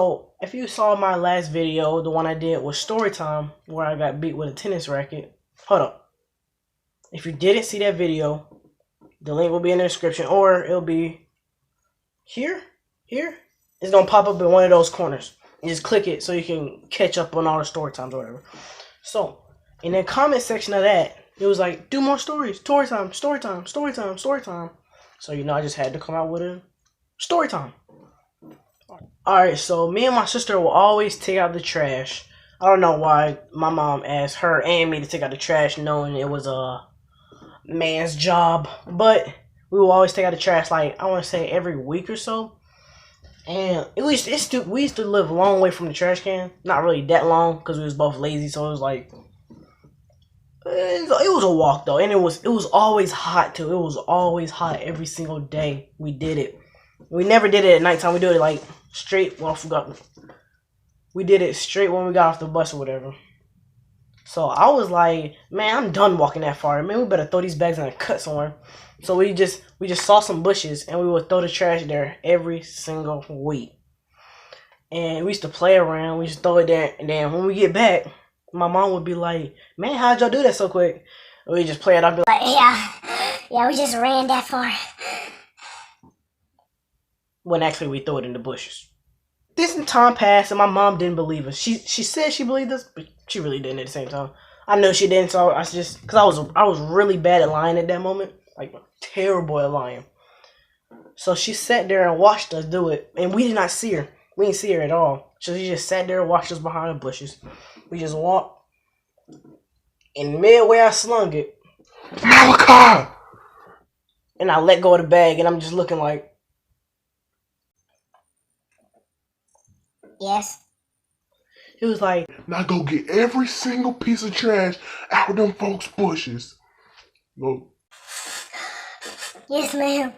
So, if you saw my last video, the one I did was story time, where I got beat with a tennis racket. Hold up. If you didn't see that video, the link will be in the description, or it'll be here. It's gonna pop up in one of those corners. You just click it so you can catch up on all the story times or whatever. So, in the comment section of that, it was like, do more stories, story time. So, I just had to come out with a story time. Alright, so me and my sister will always take out the trash. I don't know why my mom asked her and me to take out the trash knowing it was a man's job. But we will always take out the trash, like, I want to say every week or so. And we used to live a long way from the trash can. Not really that long because we was both lazy, so it was like... It was a walk though, and it was always hot too. It was always hot every single day we did it. We never did it at nighttime. We did it like straight. Well, I forgot. We did it straight when we got off the bus or whatever. So I was like, man, I'm done walking that far. Man, we better throw these bags in a cut somewhere. So we just saw some bushes and we would throw the trash there every single week. And we used to play around. We just throw it there, and then when we get back, my mom would be like, man, how'd y'all do that so quick? And we just play it. I'd be like, yeah, we just ran that far. When actually we threw it in the bushes. This time passed and my mom didn't believe us. She said she believed us, but she really didn't at the same time. I know she didn't, so I just, because I was really bad at lying at that moment. Like, terrible at lying. So she sat there and watched us do it, and we did not see her. We didn't see her at all. So she just sat there and watched us behind the bushes. We just walked, and midway I slung it. Malachi! And I let go of the bag, and I'm just looking like, yes. It was like, now go get every single piece of trash out of them folks' bushes. Go. Yes, ma'am.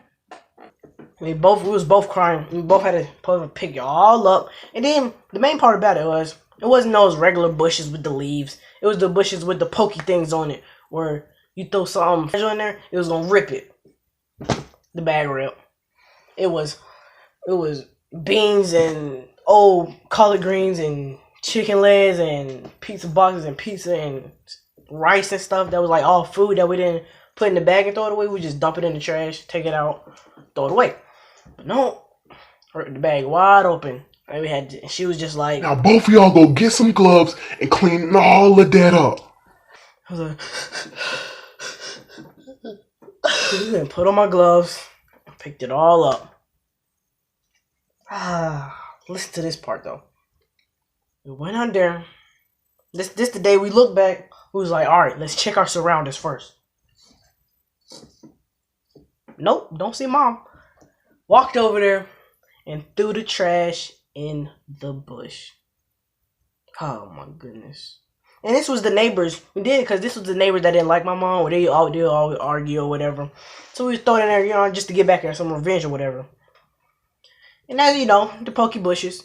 we was both crying. We both had to pick it all up. And then the main part about it wasn't those regular bushes with the leaves. It was the bushes with the pokey things on it, where you throw something in there, it was gonna rip it. The bag rip. It was beans and old collard greens and chicken legs and pizza boxes and pizza and rice and stuff that was like all food that we didn't put in the bag and throw it away. We just dump it in the trash, take it out, throw it away. But no, the bag wide open. And she was just like, now both of y'all go get some gloves and clean all of that up. I was like, and put on my gloves, and picked it all up. Listen to this part though. We went out there. This the day we look back. We was like, all right, let's check our surroundings first. Nope, don't see mom. Walked over there and threw the trash in the bush. Oh my goodness. And this was the neighbors. We did it because this was the neighbors that didn't like my mom, or they all argue or whatever. So we just throw it in there, just to get back at some revenge or whatever. And as you know, the pokey bushes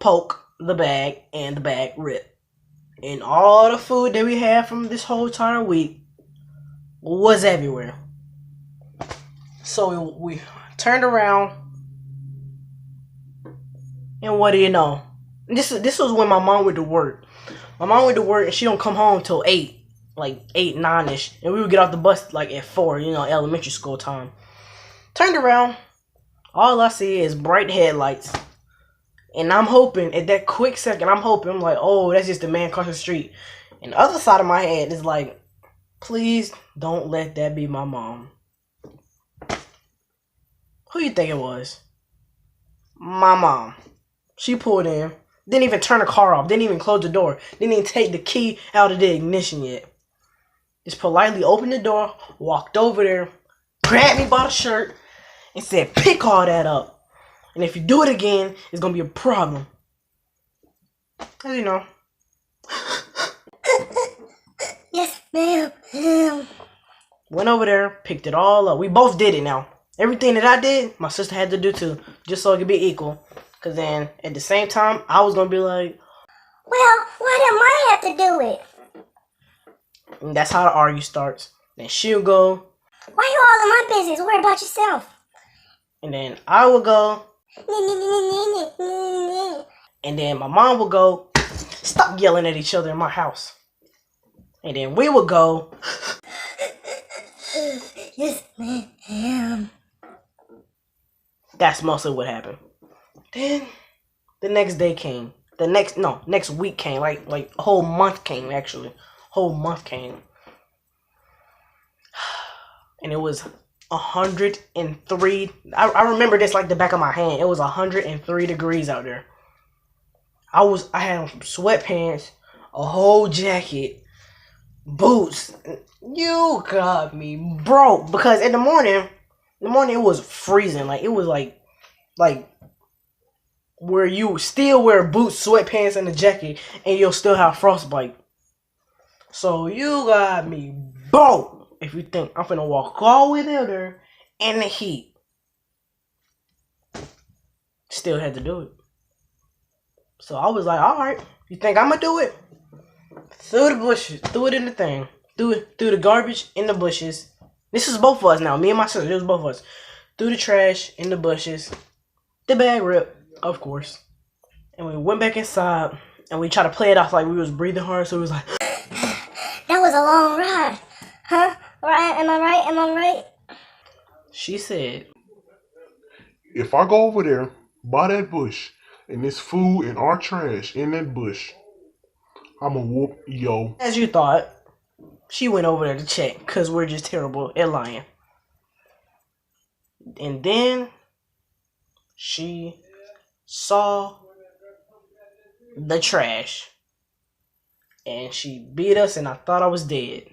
poke the bag, and the bag rip. And all the food that we had from this whole entire week was everywhere. So we turned around, and what do you know? This was when my mom went to work. My mom went to work, and she don't come home till 8, like 8, 9-ish. And we would get off the bus like at 4, elementary school time. Turned around, all I see is bright headlights. And I'm hoping, at that quick second, I'm like, oh, that's just the man across the street. And the other side of my head is like, please don't let that be my mom. Who you think it was? My mom. She pulled in. Didn't even turn the car off. Didn't even close the door. Didn't even take the key out of the ignition yet. Just politely opened the door, walked over there, grabbed me by the shirt, and said, pick all that up. And if you do it again, it's going to be a problem. As you know. Yes, ma'am. Went over there, picked it all up. We both did it now. Everything that I did, my sister had to do too. Just so it could be equal. Because then, at the same time, I was going to be like, well, why did I have to do it? And that's how the argue starts. Then she'll go, why you all in my business? Worry about yourself. And then I will go, And then my mom would go, stop yelling at each other in my house. And then we would go, Yes, ma'am. that's mostly what happened. Then the next day came. Next week came. Like a whole month came, actually. Whole month came. And it was 103. I remember this like the back of my hand. It was 103 degrees out there. I had on some sweatpants, a whole jacket, boots. You got me broke. Because in the morning it was freezing. Like it was like where you still wear boots, sweatpants, and a jacket, and you'll still have frostbite. So you got me broke if you think I'm finna walk all the way down there in the heat. Still had to do it. So I was like, alright, you think I'm gonna do it? Through the bushes, threw it in the thing, threw the garbage in the bushes. This is both of us now, me and my sister, it was both of us. Threw the trash in the bushes, the bag ripped, of course. And we went back inside, and we tried to play it off like we was breathing hard, so it was like, That was a long ride. Huh? Right? Am I right? Am I right? she said, If I go over there by that bush and there's food and our trash in that bush, I'ma whoop yo. as you thought, she went over there to check, because we're just terrible at lying. And then she saw the trash, and she beat us, and I thought I was dead.